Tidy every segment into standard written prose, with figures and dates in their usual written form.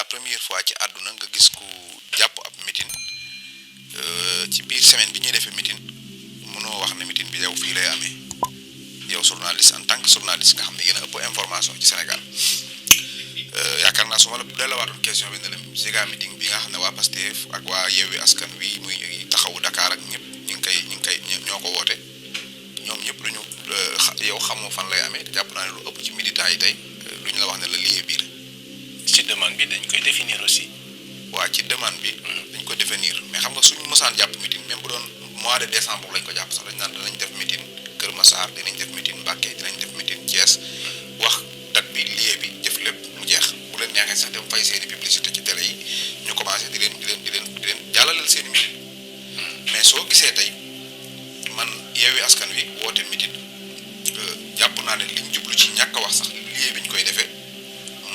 la première fois ci àdduna nga gis ku jàpp ab meeting ci biir semaine bi ñuy defee meeting mënoo wax ne meeting bi yow fii lay amee yow journaliste en tant que journaliste nga xam ne yéen a ëpp information ci Sénégal yaakaar naa su ma la delluwaatoon question bi ne la Ziga meeting bi nga xam ne waa Pastef ak waa Yewwi Askan Wi muy taxawu Dakar ak ñëpp ñu ngi koy ñoo ko woote ñoom ñëpp duñu yow xamoo fan lay amee te jàpp naa ne lu ëpp ci militants yi tey duñu la wax ne la lieu biir ci demande bi dañ koy définir aussi. waa ci demande bi dañ ko définir mais xam nga suñu mosaan jàpp meeting même bu doon mois de décembre lañ ko jàpp sax dañ naan danañ def meeting Kër Massar dinañ def meeting Mbacké dinañ def meeting Thiès wax date bi lieu bi jëf lépp mu jeex bu leen neexee sax dem fay seeni publicité ci télé yi ñu commencé di leen jàllaleel seeni meeting mais soo gisee tey man Yewwi Askan Wi woote meeting jàpp naa ne liñ jublu ci ñàkk a wax sax lieu bi ñu koy defee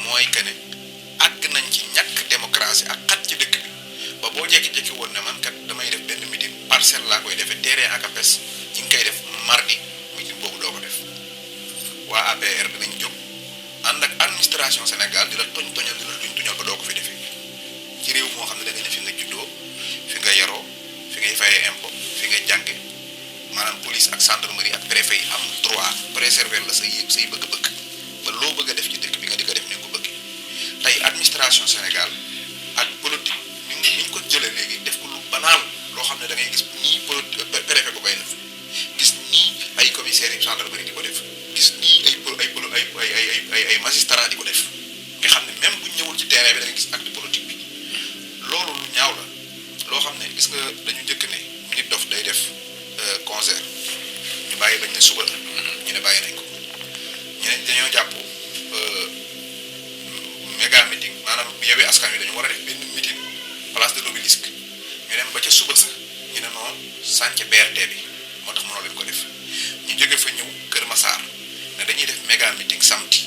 mooy que ne àgg nañ ci ñàkk démocratie ak xat ci dëkk bi ba boo jékki-jékki woon ne man kat damay def benn meeting parcelle laa koy defee terrain ak apes ñi ngi koy def mardi meeting boobu doo ko def waa APR dinañ jóg ànd ak administration Sénégal di la toñal ba doo ko fi defee ci réew moo xam ne da nga ne fi nga juddoo fi nga yaroo fi ngay fayee impôt fi nga jànge maanaam police ak gendarmerie ak préfet yi am droit préserver la say bëgg-bëgg ba loo bëgg a def ci dëkk bi nga di ko def ni nga ko bëgg tey administration Sénégal ak politique ni ñu ko jëlee léegi def ko lu banal loo xam ne da ngay gis nii préfet bu koy def gis nii ay commissaires yi gendarmerie di ko def gis nii ay magistrat di ko def nga xam ne même bu ñëwul ci terrain bi da nga gis acte politique bi loolu lu ñaaw la loo xam ne gis nga dañu njëkk ne nit dof day def concert ñu bàyyi bañ ne suba la ñu ne bàyyi nañ ko ñu ne dañoo jàpp méga meeting maanaam Yewwi Askan Wi dañu war a def benn meeting place de l'Obélisque ñu dem ba ca suba sax ñu ne noonu sànce BRT bi moo tax mënoo leen ko def ñu jóge fa ñëw Kër Massar ne dañuy def méga meeting samedi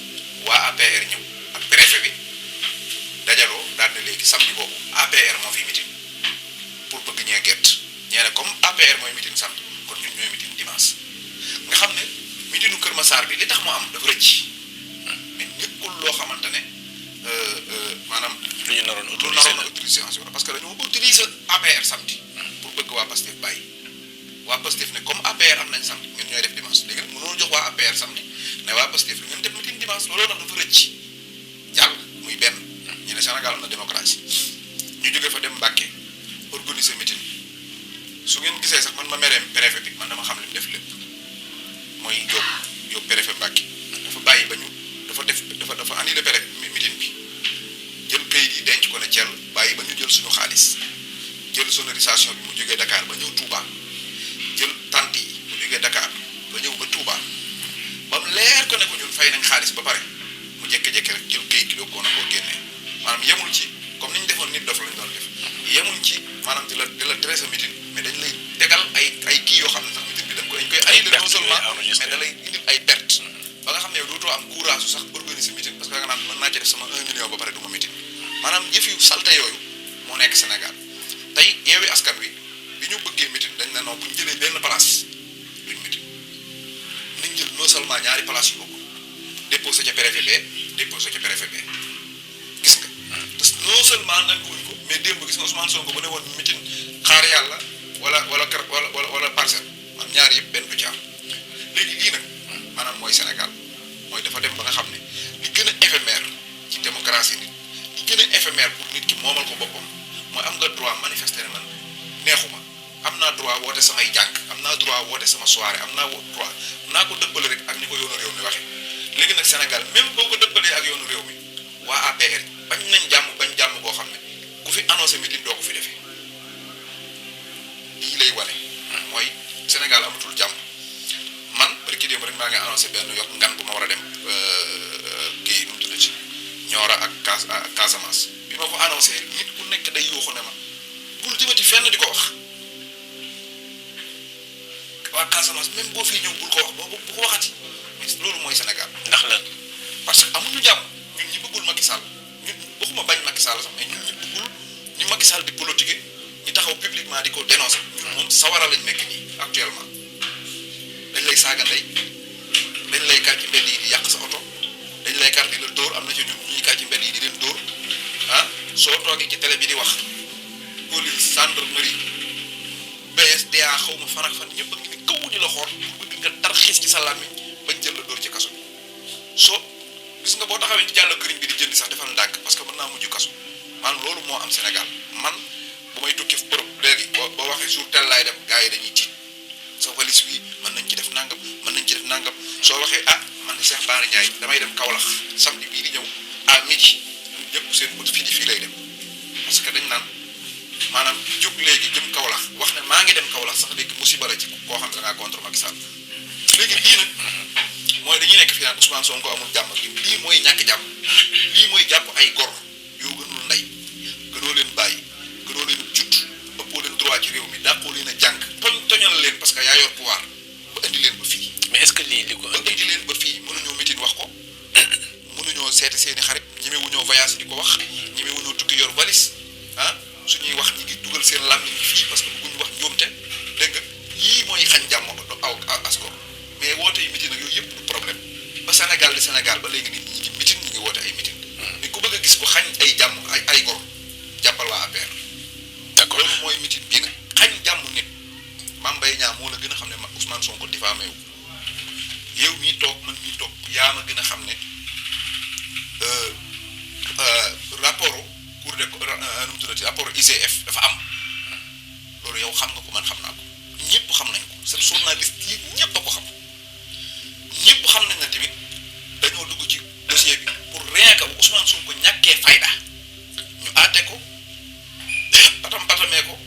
waa APR ñëw ak préfet bi dajaloo daal ne léegi samedi boobu APR moo fi meeting pour bëgg ñee gert ñee ne comme APR mooy meeting samedi kon ñun ñooy meeting dimanche nga xam ne meetingu Kër Massar bi li tax mu am dafa rëcc mais nekkul loo xamante ne maanaam lu ñu naroon autorisé parce que dañoo autorisé APR samedi pour bëgg waa Pastef bàyyi waa Pastef ne comme APR am nañ samedi ñun ñooy def dimanche léegi mënoo jox waa APR samedi ne waa Pastef lu ngeen def meeting dimanche looloo tax dafa rëcc jàll muy benn ñu ne Sénégal am na démocratie ñu jóge fa dem Mbacké organiser meeting su ngeen gisee sax man ma mereem préfet bi man dama xam li mu def lépp mooy Diop préfet Mbacké dafa bàyyi ba ñu dafa annulé meeting bi jël kayit yi denc ko ne Thiel bàyyi ba ñu jël suñu xaalis jël sonorisation bi mu jógee Dakar ba ñëw Touba jël tente yi mu jógee Dakar ba ñëw ba Touba ba mu leer ko ne ko ñun fay nañ xaalis ba pare mu jékki-jékki rek jël kayit gi doog koo na koo génnee maanaam yemul ci comme ni ñu defoon nit dof lañ doon def yemul ci maanaam di la traité meeting mais dañ lay tegal ay kii yoo xam ne sax meeting bi dañ koy annulé non seulement mais da lay indil ay perte ba nga xam ne yow dootoo am courage sax organiser meeting parce que da nga naan mën naa ci def sama 1 million ba pare du ma meeting maanaam jëf yu salte yooyu moo nekk Sénégal tey Yewwi Askan Wi bi ñu bëggee meeting dañ ne non bu ñu jëlee benn place duñ meeting nañ jël non seulement ñaari place yu bokk déposé ca préfet bee déposé ca préfet bee gis nga te non seulement nañ ko wuñ ko mais démb gis nga Ousmane Sonko bu ne woon meeting xaar yàlla wala parcelle man ñaari yëpp benn du ci am léegi lii nag maanaam mooy Sénégal mooy dafa dem ba nga xam ne li gën a éphémère ci démocratie nit li gën a éphémère pour nit ki moomal ko boppam mooy am nga droit manifester man neexuma am naa droit woote samay jànk am naa droit woote sama soirée am naa droit naa ko dëppale rek ak ni ko yoonu réew mi waxee léegi nag Sénégal même boo ko dëppalee ak yoonu réew mi waa APR bañ nañ jàmm boo xam ne ku fi annoncé meeting doo ko fi defee lii lay wane mooy Sénégal amatul jàmm man barki démb rek maa ngi annoncé benn yokk ngan bu ma war a dem kii nu mu tuddati Nioro ak Casamance bi ma ko annoncé nit ku nekk day yuuxu ne ma bul jëmati fenn di ko wax waa Casamance même boo fii ñëw bul ko wax bu ko waxati mais loolu mooy Sénégal ndax la parce que amuñu jàmm ñun ñi bëggul Macky Sall ñun waxuma bañ Macky Sall sax mais ñun ñi bëggul ñu Macky Sall di politique ñi taxaw publiquement di ko dénoncer ñun moom sawara lañ nekk nii actuellement dañ lay saaga ndey dañ lay kar ci mbedd yi di yàq sa oto dañ lay kar di la dóor am na ci ñun ñuy kar ci mbedd yi di leen dóor ah soo toogee ci télé bi di wax police gendarmerie BSDA xaw ma fan ak fan ñëpp a ngi ni kaw di la xool bëgg nga tarxiis ci sa làmmiñ bañ jël la dóor ci kaso bi soo gis nga boo taxawee ci jàll këriñ bi di jëndi sax defal ndànk parce que mën naa mujj kaso man loolu moo am Sénégal man bu may tukki Europe léegi boo waxee jour tel laay dem gars yi dañuy tiit sa valise bi mën nañ ci def nangam mën nañ ci def nangam soo waxee man de Cheikh Bara Ndiaye damay dem Kaolack samedi bii di ñëw à midi ñëpp seen bët fii lay dem parce que dañ naan maanaam jóg léegi jëm Kaolack wax ne maa ngi dem Kaolack sax léegi musiba la ci koo xam ne da ngaa contre Macky Sall léegi lii nag mooy dañuy nekk fii naan Ousmane Sonko amul jàmm ak lii mooy ñàkk jàmm lii mooy jàpp ay gor yoo gënul ndey gënoo leen bàyyi gënoo leen jut ëppoo leen droit ci réew mi dàqoo leen a jàng toñal leen parce que yaa yor pouvoir ba indi leen ba fii. mais est-ce que lii li ko indi leen ba fii mënuñoo mitin wax ko mënuñoo seeti seeni xarit ñemewuñoo voyage di ko wax ñemewuñoo tukki yor valise suñuy wax ñi ngi dugal seen làmmiñ fii parce que bëgguñu wax njuumte dégg nga yii mooy xañ jàmm aw asgor mais woote yi mitin ak yooyu yëpp du problème ba Sénégal di Sénégal ba léegi nit ñi ngi mitin ñi ngi woote ay mitin mais ku bëgg a gis ko xañ ay jàmm ay gor jàppal waa APR d'accord loolu mooy mitin bii nag xañ jàmm nit Mame Mbaye Niang moo la gën a xam ne Ousmane Sonko diffamé wu yow mii toog man mii toog yaa ma gën a xam ne rapport cour de nu mu tuddati rapport IGF dafa am loolu yow xam nga ko man xam naa ko ñëpp xam nañ ko c'est journaliste yi ñëpp a ko xam ñëpp xam nañ na tamit dañoo dugg ci dossier bi pour rien que Ousmane Sonko ñàkkee fayda ñu àtte ko patamee ko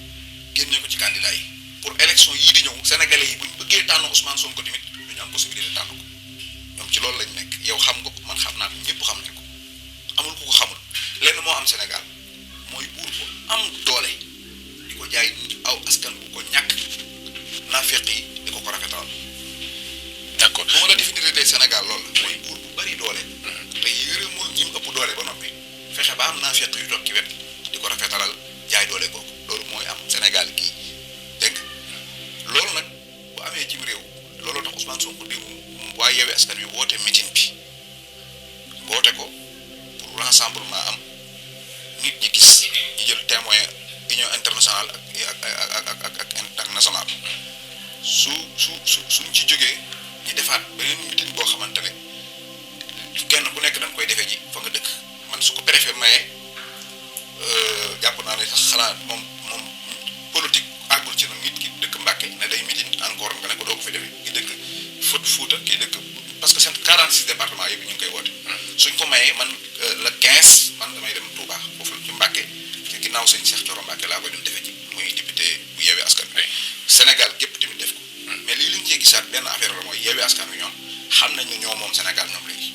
génne ko ci candidat yi pour élection yii di ñëw sénégalais yi bu ñu bëggee tànn Ousmane Sonko tamit duñu am possibilité tànn ko ñoom ci loolu lañ nekk yow xam nga ko man xam naa ko ñëpp xam nañ ko amul ku ko xamul lenn moo am Sénégal mooy buur bu am doole di ko jaay aw askan bu ko ñàkk naafeq yi di ko rafetal. d'accord bu ma la définir de Sénégal loolu la mooy buur bu bari doole te yërëmul ñi mu ëpp doole ba noppi fexe ba am naafeq yu toog ci wet di ko rafetalal jaay doole googu loolu mooy am Sénégal gii dégg loolu nag bu amee cim réew looloo tax Ousmane Sonko di waa Yewwi Askan Wi woote meeting bi woote ko pour rassemblement am nit ñi gis ñu jël témoin union internationale ak international suñ ci jógee ñu defaat beneen meeting boo xamante ne kenn ku nekk da nga koy defee ji fa nga dëkk man su ko préfet maye jàpp naa ne sax xalaat moom politique àggul ci nag nit ki dëkk Mbàkke ne day meeting encore nga ne ko doo ko fi defee ki dëkk Fuuta kii dëkk parce que seen 46 départements yëpp ñu ngi koy woote suñ ko mayee man le 15 man damay dem Touba foofu ci Mbàkke ci ginnaaw sëñ Cheikh Thioro Mbàkke laa koy dem defee ji muy député bu Yewwi Askan Wi Sénégal gépp tamit def ko mais lii li ñu cee gisaat benn affaire la mooy Yewwi Askan Wi ñoom xam nañ ne ñoo moom Sénégal ñoom léegi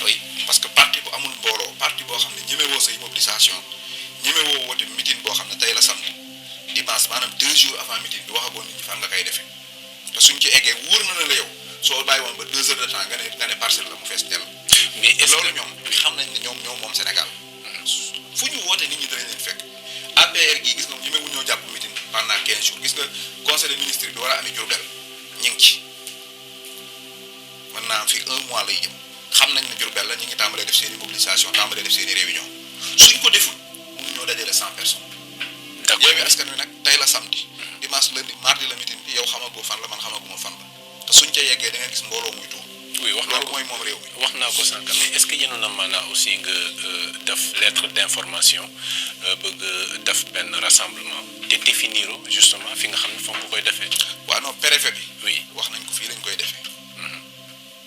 oui parce que parti bu amul mbooloo parti boo xam ne ñemewoo say mobilisation ñemewoo woote meeting boo xam ne tey la samedi dimanche maanaam 2 jours avant meeting bi waxagoon nit ñi fan nga koy defee te suñ ci eggee wóor na la yow soo bàyyi woon ba 2 heures de temps nga ne parcelle la mu fees dell mais loolu ñoom xam nañ ne ñoom ñoo moom Sénégal fu ñu woote nit ñi danañ leen fekk APR gii gis nga ñemewu ñoo jàpp meeting pendant 15 jours gis nga conseil des ministres bi war a amee Diourbel ñu ngi ci mën naa am fii 1 mois lay jëm xam nañ ne Diourbel la ñu ngi tàmbalee def seen i mobilisation tàmbalee def seen i réunion suñ ko deful mënuñoo dajale 100 personnes. d'accord Yewwi Askan Wi nag tey la samedi dimanche lundi mardi la meeting bi yow xamagoo fan la man xamaguma fan la te suñ ca yeggee da nga gis mbooloo muy tuur. oui wax naa loolu mooy moom réew mi. wax naa ko sànq mais est-ce que yéen a maanaam aussi nga def lettre d'information bëgg def benn rassemblement te définir justement fi nga xam ne foog nga koy defee. waaw non préfet bi. oui wax nañ ko fii lañ koy defee.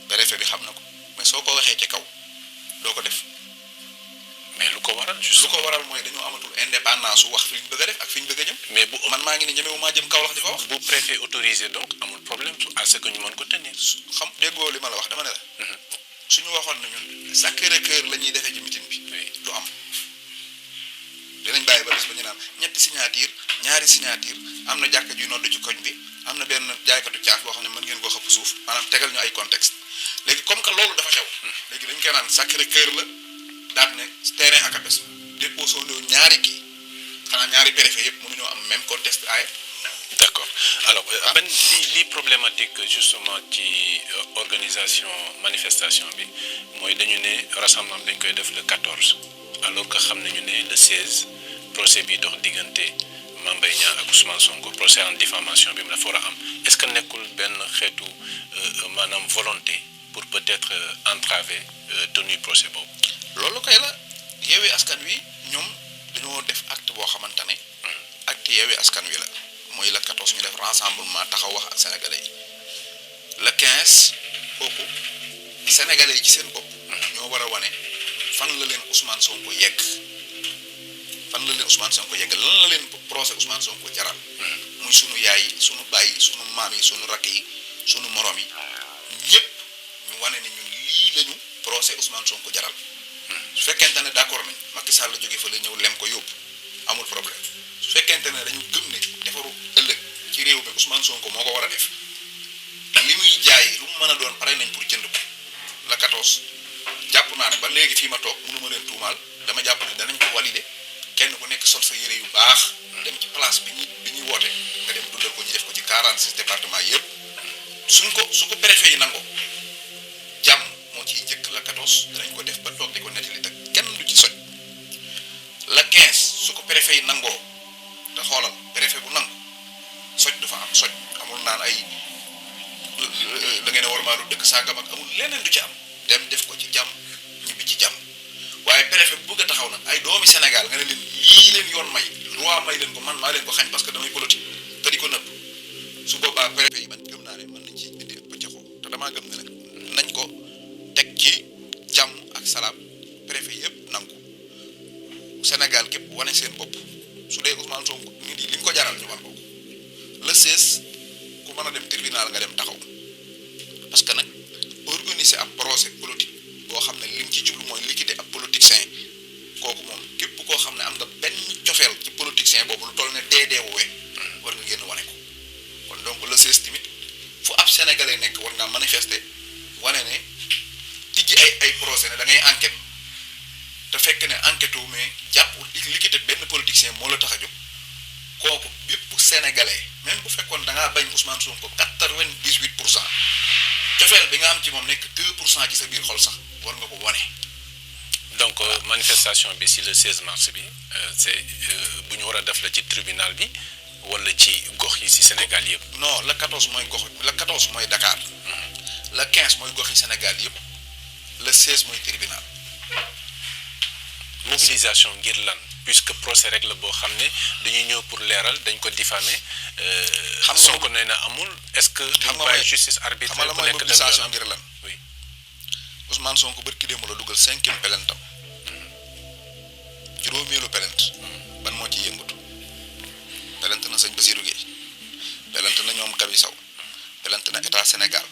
préfet bi xam na ko mais soo ko waxee ci kaw doo ko def. mais lu ko waral lu ko waral mooy dañoo amatul indépendance su wax fi ñu bëgg a def ak fi ñu bëgg a jëm. mais bu man maa ngi ni ñemewu maa jëm Kaolack di ko wax. bu préfet autorisé donc amul problème à ce que ñu mën ko tenir. xam déggoo li ma la wax dama ne la. suñu waxoon na ñun Sacré-Cœur la ñuy defee ci meeting bi. du am dinañ bàyyi ba bés ba ñu naan ñetti signature ñaari signature am na jàkka ju nodd ci koñ bi am na benn jaaykatu caaf boo xam ne mën ngeen koo xëpp suuf maanaam tegal ñu ay contexte léegi comme que loolu dafa xew. léegi dañ koy naan Sacré-Cœur la daal ne terrain ak apes déposé wu ñaari kii xanaa ñaari préfet yëpp mënuñoo am même contexte ay. d'accord alors ben li problématique justement ci organisation manifestation bi mooy dañu ne rassemblement dañ koy def le 14 alors alors que xam nañu ne le 16 procès bi dox diggante Mame Mbaye Niang ak Ousmane Sonko procès en diffamation bi mu dafa war a am est-ce que nekkul benn xeetu maanaam volonté pour peut-être entraver tenue procès boobu. loolu kay la Yewwi Askan Wi ñoom dañoo def acte boo xamante ne acte Yewwi Askan Wi la mooy le 14 ñu def rassemblement taxaw wax ak sénégalais yi le 15 kooku sénégalais yi ci seen bopp ñoo war a wane fan la leen Ousmane Sonko yegg lan la leen procès Ousmane Sonko jaral muy sunu yaay yi sunu baay yi sunu maam yi sunu rakk yi sunu morom yi ñëpp ñu wane ne ñun lii lañu procès Ousmane Sonko jaral su fekkente ne d'accord nañ Macky Sall la jóge fa la ñëw lem ko yóbbu amul problème su fekkente ne dañu gëm ne defaru ëllëg ci réew mi Ousmane Sonko moo ko war a def li muy jaay lu mu mën a doon pare nañ pour jënd ko la 14 jàpp naa ne ba léegi fii ma toog mënu ma leen tuumaal dama jàpp ne danañ ko valider kenn ku nekk sol sa yére yu baax dem ci place bi ñuy woote nga dem dundal ko ñu def ko ci 46 départements yëpp su ko préfet yi nangoo jàmm moo ciy njëkk la 14 danañ ko def ba toog di ko nettali te kenn du ci soj la 15 su ko préfet yi nangoo te xoolal préfet bu nangu soj du fa am soj amul naan ay da ngeen a war maaru dëkk sàngam ak amul leneen du ci am dem def ko ci jàmm ñibbi ci jàmm waaye préfet bu bëgg a taxaw nag ay doomi Sénégal nga ne leen lii leen yoon may loi may leen ko man maa leen ko xañ parce que damay politique te di ko nëbb su boobaa préfet yi man gëm naa ne mën nañ ci indi pëccaxoo te damaa gëm ne nag nañ ko teg ci jàmm ak salaam préfet yëpp nangu Sénégal képp wane seen bopp su dee Ousmane Sonko nit yi li ñu ko jaral ñu war ko le 16 ku mën a dem tribunal nga dem taxaw parce que nag organiser ab procès politique boo xam ne li ñu ci jublu mooy liquider ab politicien kooku moom képp koo xam ne am nga benn cofeel ci politicien boobu lu toll ne deedeewuwee war nga génn wane ko kon donc le 16 tamit fu ab sénégalais nekk war ngaa manifester wane ne tijji ay procès ne da ngay enquête te fekk ne enquête wu mais jàpp liquider benn politicien moo la tax a jóg kooku bépp sénégalais même bu fekkoon da ngaa bañ Ousmane Sonko 98% cofeel bi nga am ci moom nekk 2% ci sa biir xol sax war nga ko wane. donc manifestation bi si le 16 mars bi c'est bu ñu war a def la ci tribunal bi wala ci gox yi si Sénégal yëpp. non la 14 mooy gox la 14 mooy Dakar. la 15 mooy gox yi Sénégal yëpp. le 16 mooy tribunal. mobilisation ngir lan puisque procès rek la boo xam ne dañuy ñëw pour leeral dañ ko diffamer. xam nga Sonko nee na amul est-ce que. xam nga bàyyi justice arbitraire ku nekk dem mobilisation ngir lan. oui Ousmane Sonko barki démb la dugal 5e pelentam. juróomeelu pelent. ban moo ci yëngatu. pelent na sëñ Bassirou Guèye. pelent na ñoom Kabi Sow. pelent na état Sénégal.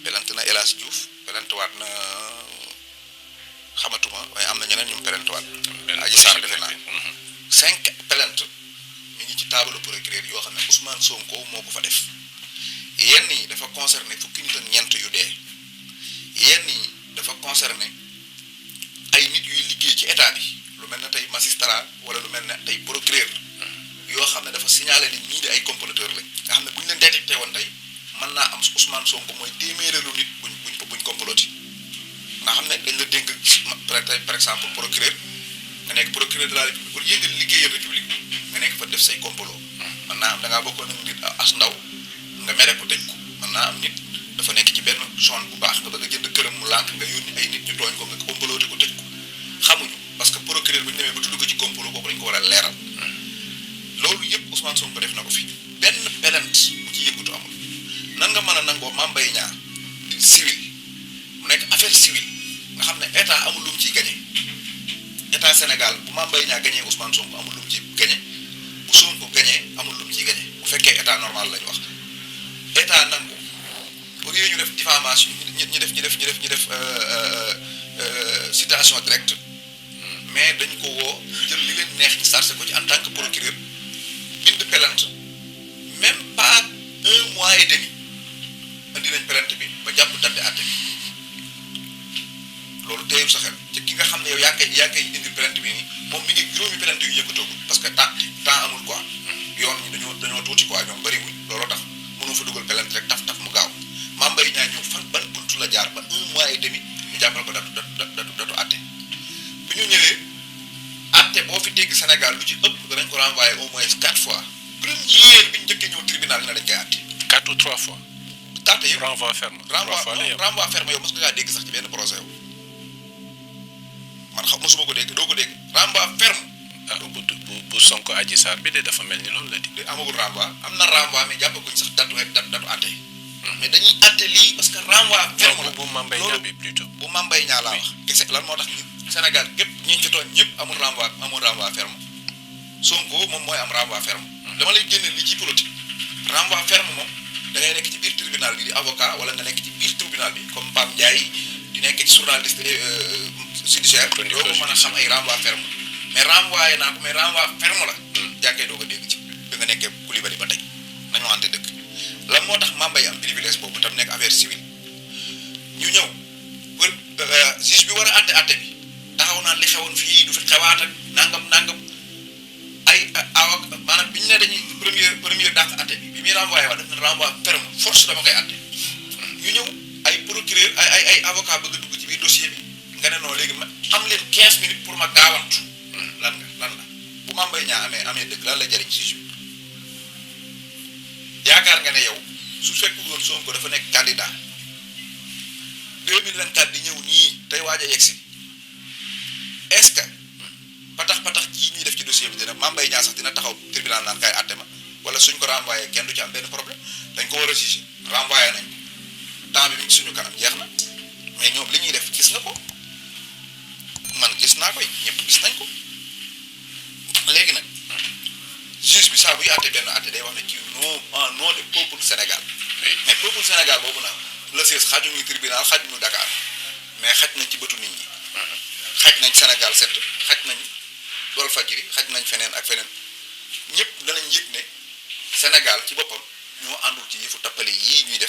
pelent na El Hadj Diouf. pelent waat na xamatuma waaye am na ñeneen ñu pelent waat. Adji Sarr defe naa 5 pelent mi ngi ci table procureur yoo xam ne Ousmane Sonko moo ko fa def. yenn yi dafa concerné fukki nit ak ñeent yu dee. yenn yi dafa concerné ay nit yuy liggéey ci état bi lu mel ne tey magistrat wala lu mel ne tey procureur yoo xam ne dafa signalé ni ñii di ay comploteur lañ nga xam ne bu ñu leen détecté woon tey mën naa am Ousmane Sonko mooy téeméeralu nit buñ comploti nga xam ne dañ la dénk par exemple procureur nga nekk procureur de la république pour yëngal liggéeyal république nga nekk fa def say complot mën naa am da ngaa bokkoon ak nit as ndaw nga mere ko tëj ko mën naa am nit dafa nekk ci benn zone bu baax nga bëgg a jënd këram mu lànk nga yónni ay nit ñu tooñ ko nga comploté ko tëj ko xamuñu parce que procureur bu ñu demee ba tudd ko ci complot kooku dañ ko war a leeral loolu yëpp Ousmane Sonko def na ko fi benn pelent bu ci yëngatu amul nan nga mën a nangoo Mame Mbaye Niang di civil mu nekk affaire civile nga xam ne état amul lu mu ciy gagné état Sénégal bu Mame Mbaye Niang gagné Ousmane Sonko amul lu mu ciy gagné bu Sonko gagné amul lu mu ciy gagné bu fekkee état normal lañu wax état nangu pour yooyu ñu def diffamation ñu def citation directe mais dañ ko woo jël li leen neex ñu chargé ko ci en tant que procureur bind plainte même pas 1 mois et demi andi nañ plainte bi ba jàpp date àtte bi loolu teewul sa xel ci ki nga xam ne yow yaa koy indi plainte bi nii moom mi ngi juróomi plainte yu yëkkatoogul parce que temps amul quoi yoon ñi dañoo tuuti quoi ñoom bëriwul looloo tax mënoo fa dugal plainte rek taf mu gaaw Mame Mbaye Niang ñëw fan ban buntu la jaar ba 1 mois et demi ñu jàppal ko datu àtte bi ñu ñëwee boo fi dégg Sénégal lu ci ëpp danañ ko renvoyé au moins 4 fois première bi ñu njëkkee ñëw tribunal ne dañ koy àtte 4 ou 3 fois. tàtte yëpp renvoi ferme. 3 fois la yem renvoi ferme yow mos nga kaa dégg sax ci benn procès yow man xam mosuma ko dégg doo ko dégg renvoi ferme ah bu Sonko Adji Sarr bi de dafa mel ni loolu la di. de amagul renvoi am na renvoi mais jàppaguñ sax datu àtte mais dañuy àtte lii parce que renvoi ferme la bu Mame Mbaye Niang bi plutôt. bu Mame Mbaye Niang laa wax kese lan moo tax Sénégal gépp ñi ci tooñ ñëpp amul renvoi ferme Sonko moom mooy am renvoi ferme dama lay génne li ci politique renvoi ferme moom da ngay nekk ci biir tribunal bi di avocat wala nga nekk ci biir tribunal bi comme Pape Ndiaye di nekk ci journaliste judiciaire doo ko mën a xam ay renvoi ferme mais renvoyé naa ko mais renvoi ferme la jàkkee doo ko dégg ci bi nga nekkee Coulibaly ba tey nañu waxante dëgg lan moo tax Mame Mbaye am privilège boobu tam nekk affaire civile ñu ñëw juge bi war a àtte bi taxaw naan li xewoon fii du fi xewaat ak nangam ay awak maanaam bi ñu ne dañuy première dàq àtte bi muy renvoyé wax def na renvoi ferme force dama koy àtte ñu ñëw ay procureur ay avocat bëgg a dugg ci biir dossier bi nga ne non léegi ma am leen 15 minutes pour ma gaawantu lan la bu Mame Mbaye Niang amee dëgg lan la jëriñ juge bi yaakaar nga ne yow su fekk woon Sonko dafa nekk candidat 2024 di ñëw nii tey waaj a yegsi est-ce que patax yi ñuy def ci dossier bi dina Mame Mbaye Niang sax dina taxaw tribunal naan kay àtte ma wala suñ ko renvoyé kenn du ci am benn problème dañ ko war a juger renvoyé nañ ko temps bi suñu kanam jeex na mais ñoom li ñuy def gis nga ko man gis naa koy ñëpp gis nañ ko léegi nag juge bi saa buy àtte benn àtte day wax ne ci nom de peuple Sénégal mais peuple Sénégal boobu nag le siège xajuñu tribunal xajuñu Dakar mais xaj nañ ci bëtu nit ñi xaj nañ Sénégal 7 xaj nañ Walfadjri xaj nañ feneen ak feneen ñëpp danañ yëg ne Sénégal ci boppam ñoo àndul ci yëfu tappale yii ñuy def